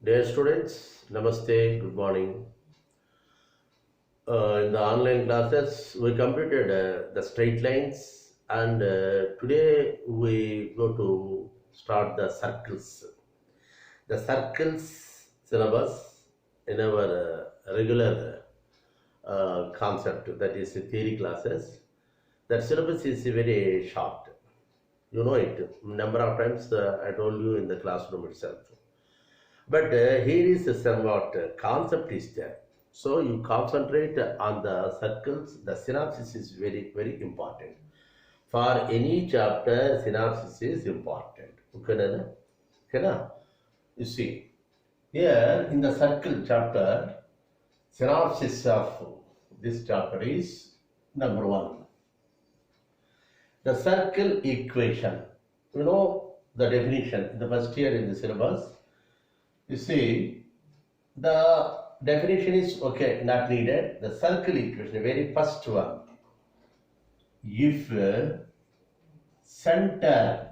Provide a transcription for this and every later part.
Dear students, Namaste, good morning. In the online classes, we completed the straight lines, and today we go to start the circles. The circles syllabus in our regular concept, that is theory classes. That syllabus is very short. You know it. Number of times I told you in the classroom itself. But here is somewhat concept is there. So you concentrate on the circles. The synopsis is very, very important. For any chapter, synopsis is important. Okay, na? Okay, na? You see, here in the circle chapter, synopsis of this chapter is number one. The circle equation. You know the definition in the first year in the syllabus. You see, the definition is okay, not needed. The circle equation, the very first one. If center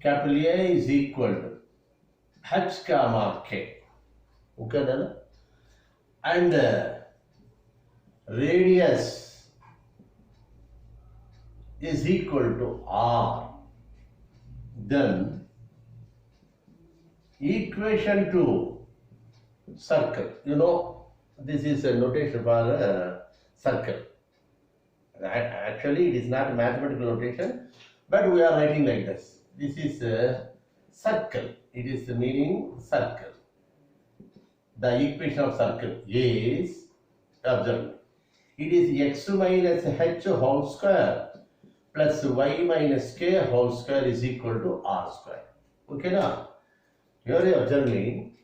capital A is equal to h comma k, okay, then, and radius is equal to r, then equation to circle. You know, this is a notation for a circle. Actually, it is not a mathematical notation, but we are writing like this. This is a circle. It is the meaning circle. The equation of circle is, observe, it is x minus h whole square plus y minus k whole square is equal to r square. Okay, now? Here you observe me,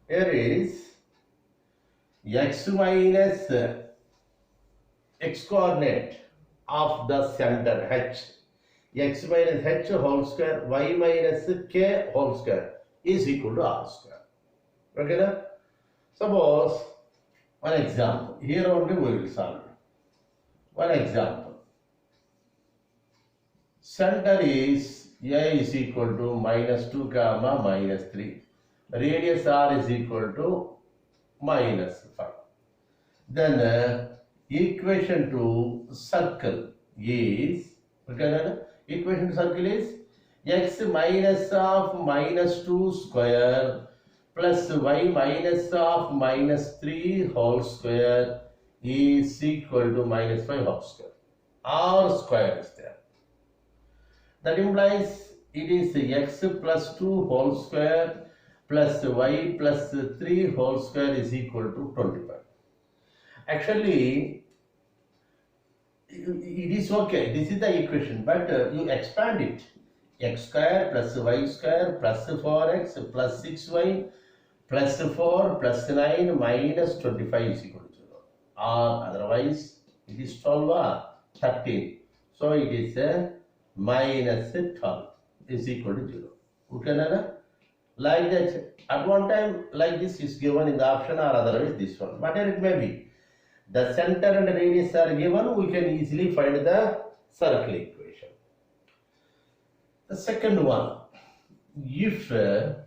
here is x minus x coordinate of the center h, x minus h whole square, y minus k whole square is equal to r square. Okay, na? Suppose one example, here only we will solve. One example, center is A is equal to minus 2 comma minus 3. Radius R is equal to minus 5. Then equation to circle is, okay, equation to circle is x minus of minus 2 square plus y minus of minus 3 whole square is equal to minus 5 whole square. R square is there. That implies it is x plus 2 whole square plus y plus 3 whole square is equal to 25. Actually, it is okay. This is the equation, but you expand it. X square plus y square plus 4x plus 6y plus 4 plus 9 minus 25 is equal to 0. Or otherwise, it is 12 or 13. So it is a minus 12 is equal to 0. Okay, Nana? Like that, at one time, like this is given in the option or otherwise this one. Whatever it may be. The center and radius are given, we can easily find the circle equation. The second one, if the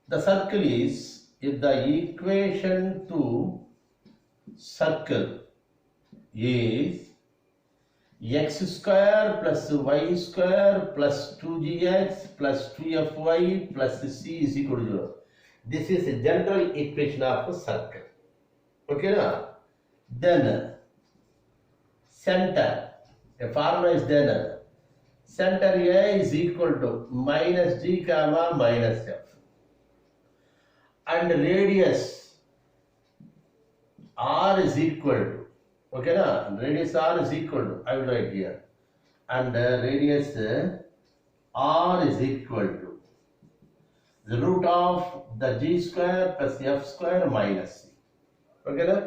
circle is, if the equation to circle is x square plus y square plus 2gx plus 2fy plus c is equal to 0. This is a general equation of a circle. Okay, na? Then center, a formula is then center A is equal to minus d comma minus f, and radius r is equal to, okay, na? Radius r is equal to, I will write here, and radius r is equal to the root of the g square plus f square minus c. Okay, na?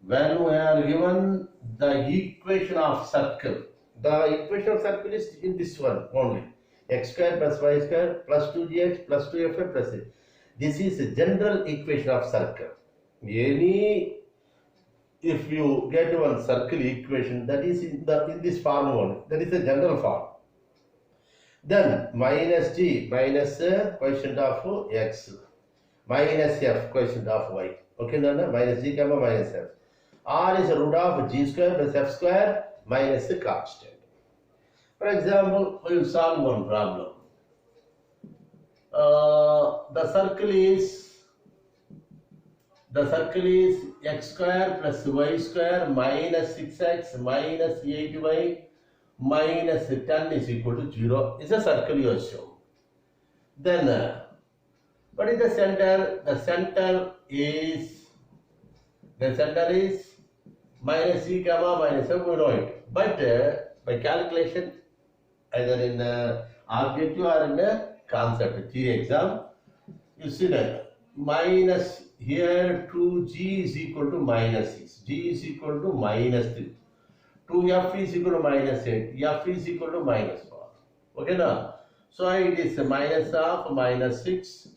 When we are given the equation of circle, the equation of circle is in this one only, x square plus y square plus 2gx plus 2f plus c. This is a general equation of circle. Any, if you get one circle equation, that is in this form only, that is a general form. Then minus g minus quotient of x minus f quotient of y. Okay, no, minus g comma minus f. R is root of g square plus f square minus the constant. For example, we will solve one problem. The circle is x square plus y square minus 6x minus 8y minus 10 is equal to 0. It's a circle you assume. Then what is the center? The center is minus c comma minus f, we know it. But by calculation, either in objective or in a concept theory exam, you see that minus here 2g is equal to minus 6, g is equal to minus 3, 2f is equal to minus 8, f is equal to minus 4. Okay now? So it is minus of minus 6,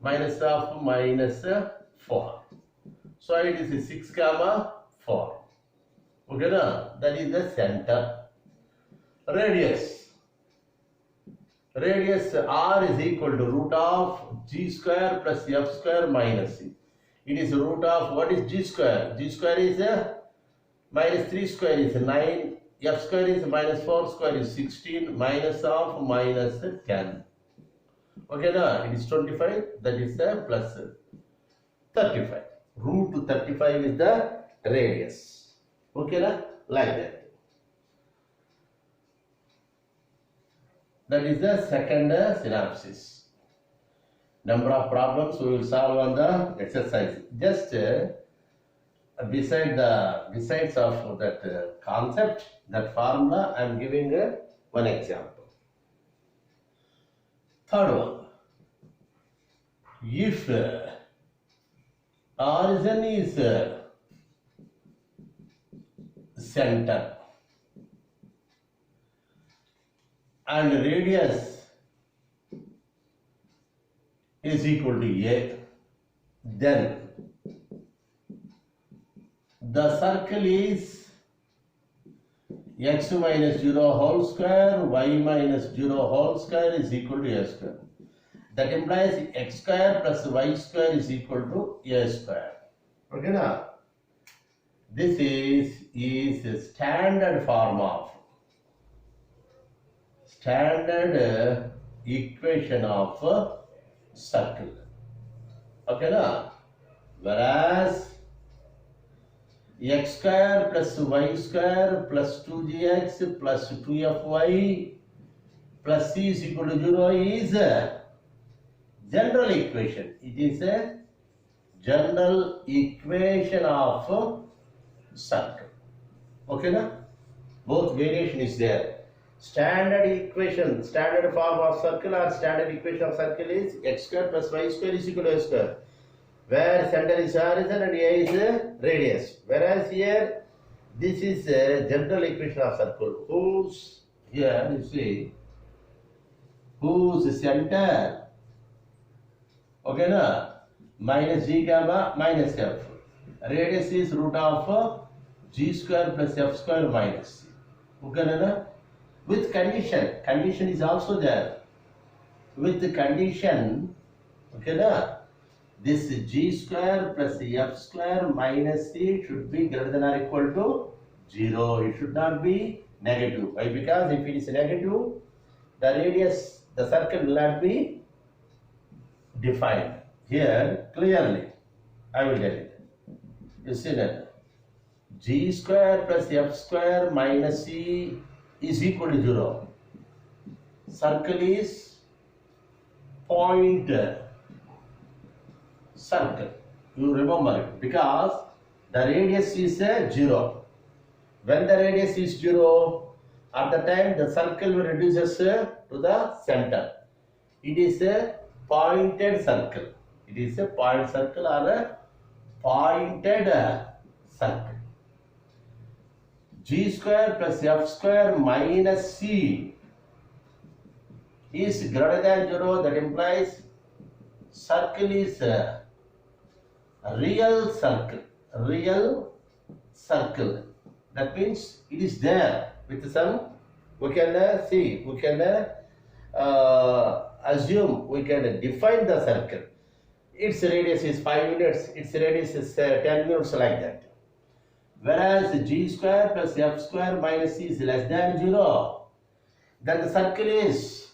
minus of minus 4. So it is 6 comma 4. Okay now? That is the center. Radius r is equal to root of g square plus f square minus c. It is root of, what is g square? G square is minus 3 square is 9, f square is minus 4 square is 16, minus of minus 10. Okay now, it is 25, that is plus 35. Root 35 is the radius. Okay now, like that. That is the second synopsis. Number of problems we will solve on the exercise. Just besides of that concept, that formula, I am giving one example. Third one. If origin is center and radius is equal to a, then the circle is x minus 0 whole square, y minus 0 whole square is equal to a square. That implies x square plus y square is equal to a square. Okay now? This is a standard form of standard equation of circle. Okay now? Whereas x square plus y square plus 2gx plus 2fy plus c is equal to 0 is a general equation. It is a general equation of circle. Okay na? Both variation is there. Standard equation, standard form of circle or standard equation of circle is x square plus y square is equal to a square, where center is origin and a is radius. Whereas here, this is a general equation of circle. Whose, here you see, whose center, okay na, minus g gamma minus f. Radius is root of g square plus f square minus c. Okay na? With condition is also there. With the condition, okay na, this g square plus f square minus c should be greater than or equal to 0. It should not be negative. Why? Because if it is negative, the radius, the circle will not be defined. Here, clearly, I will get it. You see that g square plus f square minus c is equal to 0. Circle is point circle. You remember it because the radius is 0. When the radius is 0, at the time the circle reduces to the center. It is a pointed circle. It is a point circle or a pointed circle. G square plus f square minus c is greater than 0. That implies circle is a real circle. Real circle. That means it is there with some, we can see, we can assume we can define the circle. Its radius is 5 units, its radius is 10 units, like that. Whereas g square plus f square minus c is less than 0, then the circle is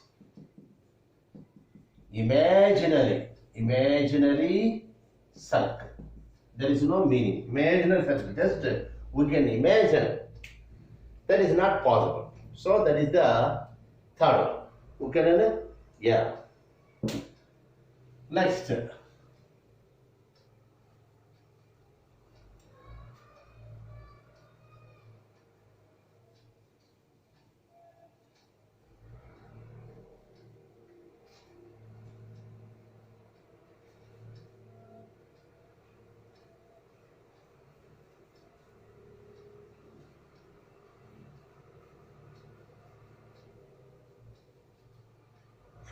imaginary circle. There is no meaning. Imaginary circle, just we can imagine. That is not possible. So that is the third one. Okay, yeah. Next.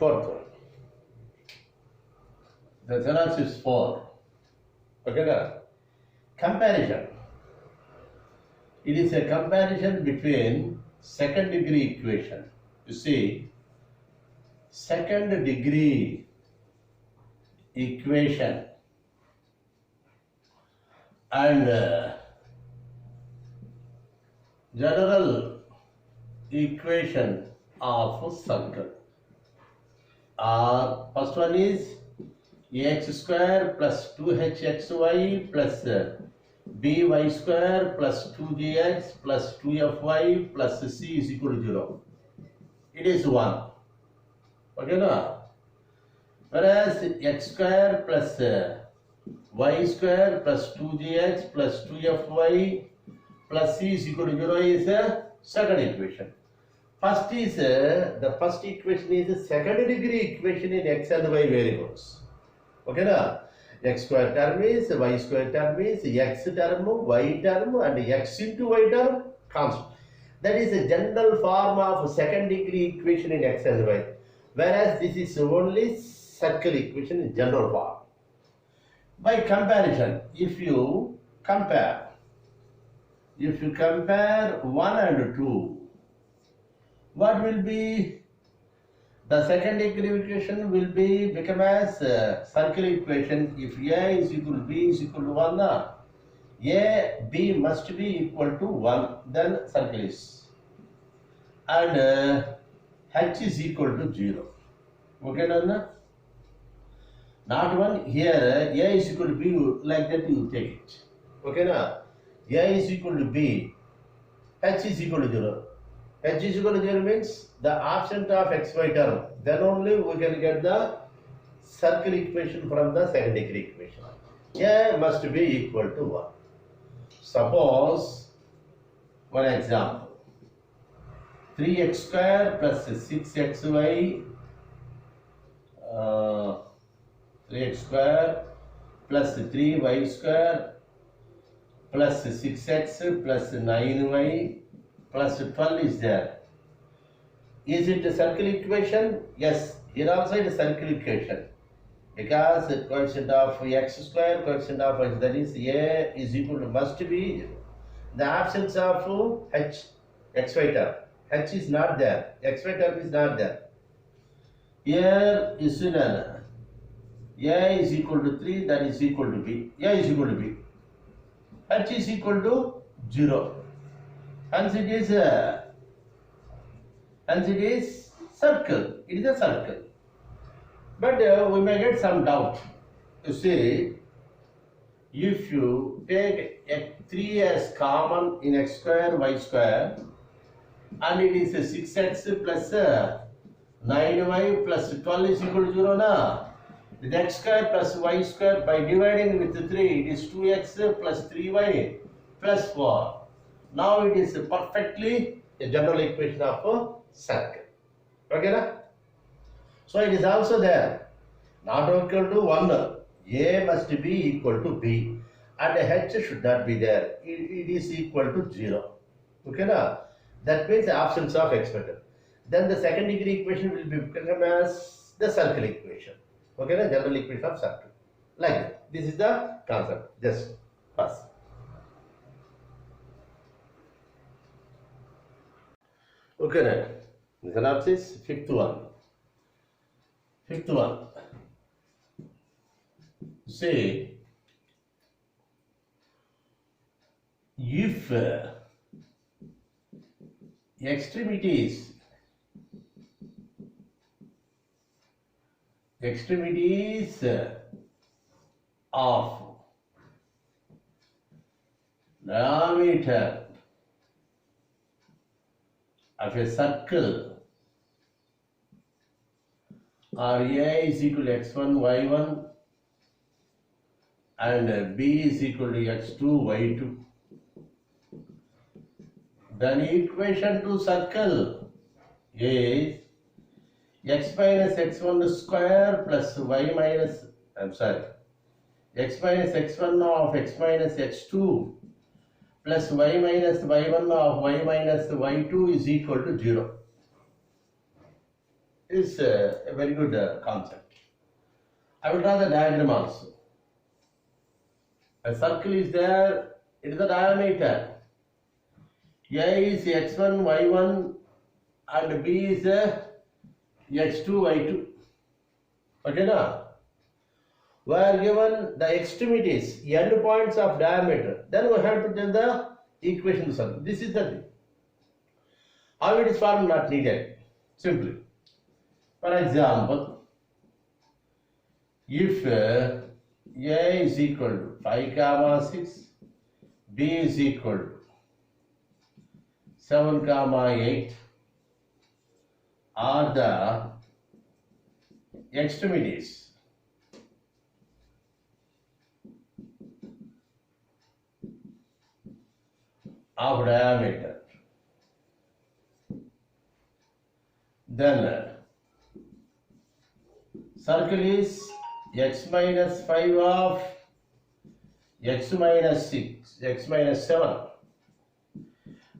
Fourth one. The xerox is 4. Okay, now comparison. It is a comparison between second degree equation. You see, second degree equation and general equation of a circle. First one is ax square plus 2hxy plus by square plus 2gx plus 2fy plus c is equal to 0. It is 1. Okay, no? Whereas x square plus y square plus 2gx plus 2fy plus c is equal to 0 is a second equation. First is the first equation is a second degree equation in x and y variables. Okay, na? X square term is y square term is x term, y term, and x into y term constant. That is a general form of second degree equation in x and y. Whereas this is only circle equation in general form. By comparison, if you compare 1 and 2, what will be the second degree equation will be become as circle equation. If a is equal to b is equal to 1, a b must be equal to 1, then circle is, and h is equal to 0. Okay, Nana? Not 1 here, a is equal to b, like that you take it. Okay, na? A is equal to b, h is equal to 0. H is equal to 0 means the absent of xy term. Then only we can get the circle equation from the second degree equation. A must be equal to 1. Suppose, one example, 3x square plus 6xy, 3x square plus 3y square plus 6x plus 9y plus 12 is there. Is it a circle equation? Yes, here also it is a circle equation. Because the coefficient of x square, coefficient of h, that is a is equal to must be the absence of h, xy term. H is not there, xy term is not there. Here is in a is equal to 3, that is equal to b. A is equal to b. H is equal to 0. Hence it is circle. It is a circle. But we may get some doubt. You see, if you take 3 as common in x square, y square, and it is 6x plus 9y plus 12 is equal to 0, na? With x square plus y square, by dividing with 3, it is 2x plus 3y plus 4. Now it is perfectly a general equation of a circle. Okay, na? So it is also there. Not equal to 1. A must be equal to b. And h should not be there. It is equal to 0. Okay, na? That means the absence of x vector. Then the second degree equation will become as the circle equation. Okay, na? General equation of circle. Like that. This is the concept. Just pass. Okay, now, the synopsis, fifth one. Fifth one. Say, if extremities of diameter of a circle are A is equal to x1, y1 and B is equal to x2, y2, then equation to circle is x minus x1 square plus y minus, x minus x1 of x minus x2 plus y minus y1 of y minus y2 is equal to 0. Is a very good concept. I will draw the diagram also. A circle is there, it is the diameter. A is x1, y1 and B is x2, y2. Okay, now? We are given the extremities, end points of diameter. Then we have to tell the equation to circle. This is the thing. How it is formed, not needed. Simply. For example, if A is equal to 5, 6, B is equal to 7, 8 are the extremities of diameter, then circle is x minus 5 of x minus 6, x minus 7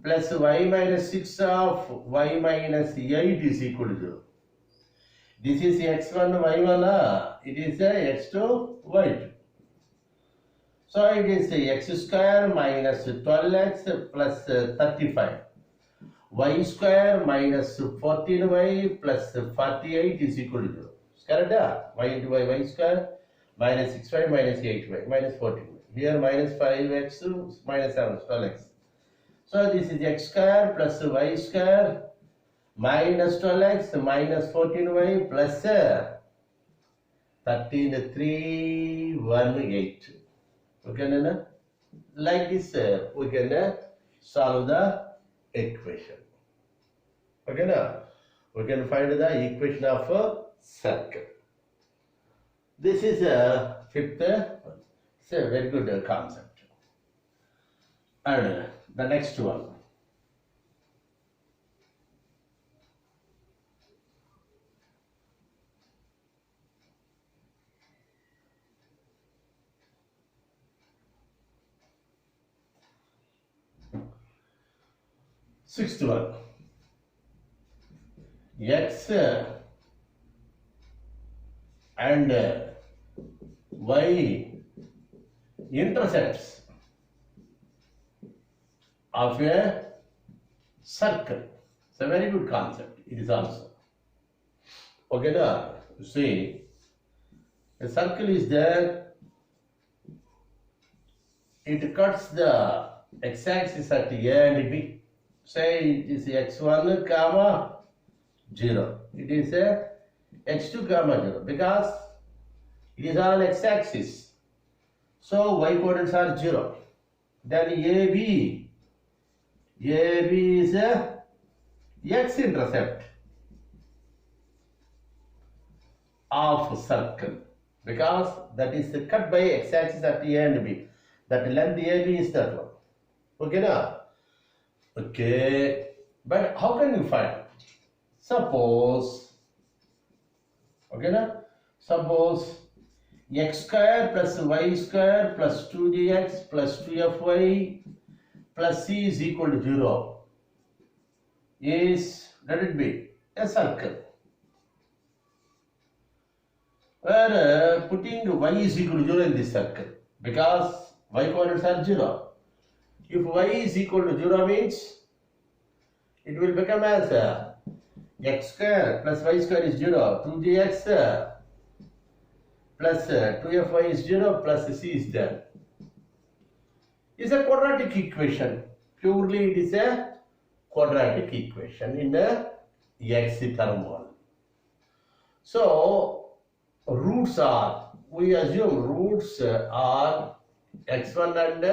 plus y minus 6 of y minus 8 is equal to 0. This is x1, y1, it is x2, y2. So it is x square minus 12x plus 35. Y square minus 14y plus 48 is equal to 0. Correct? Y into y square minus 6y minus 8y minus 14y. Here minus 5x minus 7, 12x. So this is x square plus y square minus 12x minus 14y plus 13, 3, 1, 8. Okay, Nana? Like this, we can solve the equation. Okay, now we can find the equation of a circle. This is a fifth. It's a very good concept. And the next one. Sixth one. X and y intercepts of a circle. It's a very good concept. It is also. Okay, now you see, a circle is there. It cuts the x-axis at A and B. Say it is x1, comma 0. It is a x2, comma 0 because it is on x-axis. So y coordinates are 0. Then AB is a x-intercept of circle because that is cut by x-axis at A and B. That length AB is that one. Okay, now? Okay, but how can you find? Suppose, okay, now? Suppose x square plus y square plus 2dx plus 2fy plus c is equal to 0 is, let it be, a circle. We are putting y is equal to 0 in this circle because y coordinates are 0. If y is equal to 0 means it will become as x square plus y square is 0. 2gx plus 2fy is 0 plus c is there. It's a quadratic equation. Purely it is a quadratic equation in the x term only. So roots are, we assume roots are x1 and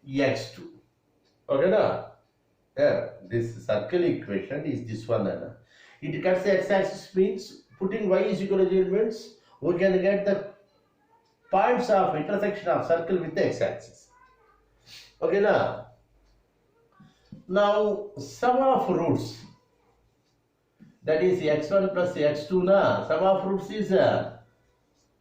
x2. Okay, na? Yeah, this circle equation is this one. It cuts the x-axis means putting y is equal to 0 means we can get the points of intersection of circle with the x-axis. Okay, na? Now sum of roots, that is x1 plus x2 na, sum of roots is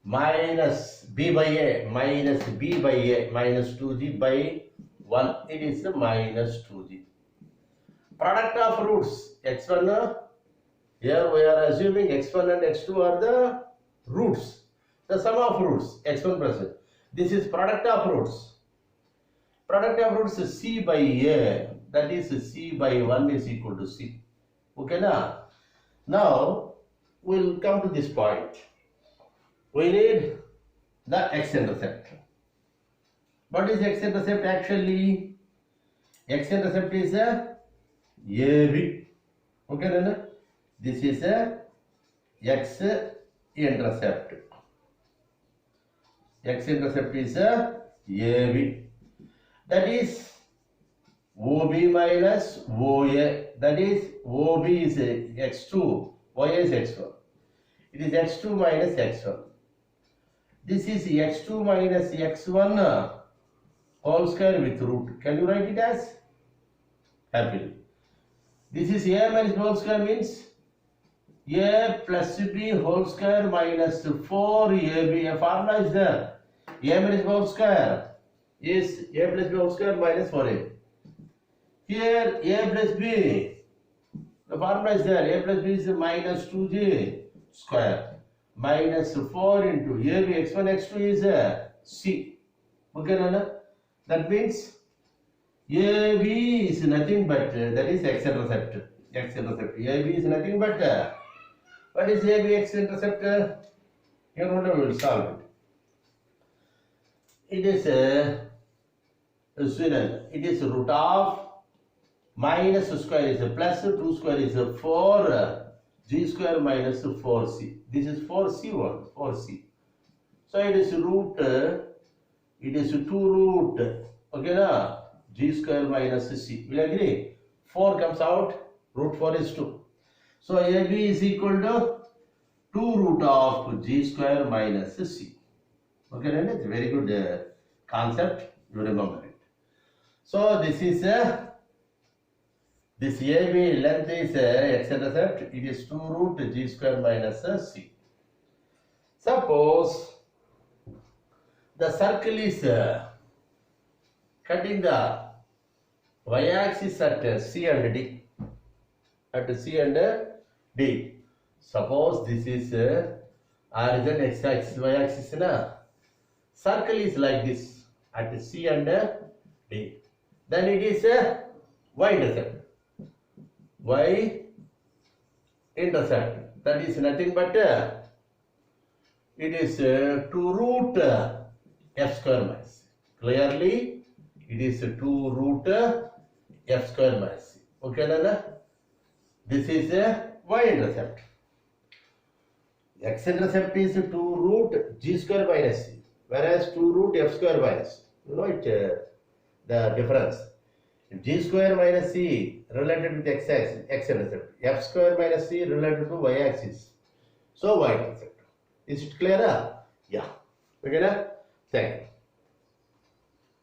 minus b by a minus b by a minus 2g by 1, it is minus 2g. Product of roots x1, here we are assuming x1 and x2 are the roots. The sum of roots x1 plus, this is product of roots. Product of roots is c by a, that is c by 1 is equal to c. Okay, na? Now we'll come to this point. We need the x-intercept. What is x-intercept actually? X-intercept is a AB. Okay, then this is a x-intercept. X-intercept is a AB. That is OB minus OA. That is OB is x2, OA is x1. It is x2 minus x1. This is x2 minus x1 whole square with root. Can you write it as? Happily. This is a minus b whole square means a plus b whole square minus 4ab. A formula is there. A minus b whole square is a plus b whole square minus 4a. Here a plus b, the formula is there. A plus b is minus 2g square minus 4 into ab x1 x2 is c. Okay, Nana? That means AB is nothing but that is x-intercept. X-intercept. AB is nothing but what is AB x-intercept? You know, we will solve it. It is it is root of minus square is plus 2 square is 4 g square minus 4c. This is 4c1, 4c. So it is root, it is 2 root, okay na, g square minus c. Will you agree? 4 comes out, root 4 is 2. So AB is equal to 2 root of g square minus c. Okay, and it's a very good concept, you remember it. So this is this AB length is x-intercept, it is 2 root g square minus c. Suppose the circle is cutting the y-axis at C and D. At C and D. Suppose this is origin x-axis, y-axis. Circle is like this at C and D. Then it is y-intercept. Y-intercept. That is nothing but it is 2 root f square minus c. Clearly, it is 2 root f square minus c. Okay, Nana? This is a y-intercept. X-intercept is 2 root g square minus c, whereas 2 root f square minus c. You know it, the difference. G square minus c related with x-axis, x-intercept. F square minus c related to y-axis. So y-intercept. Is it clear? Yeah. Okay, na? Thank you.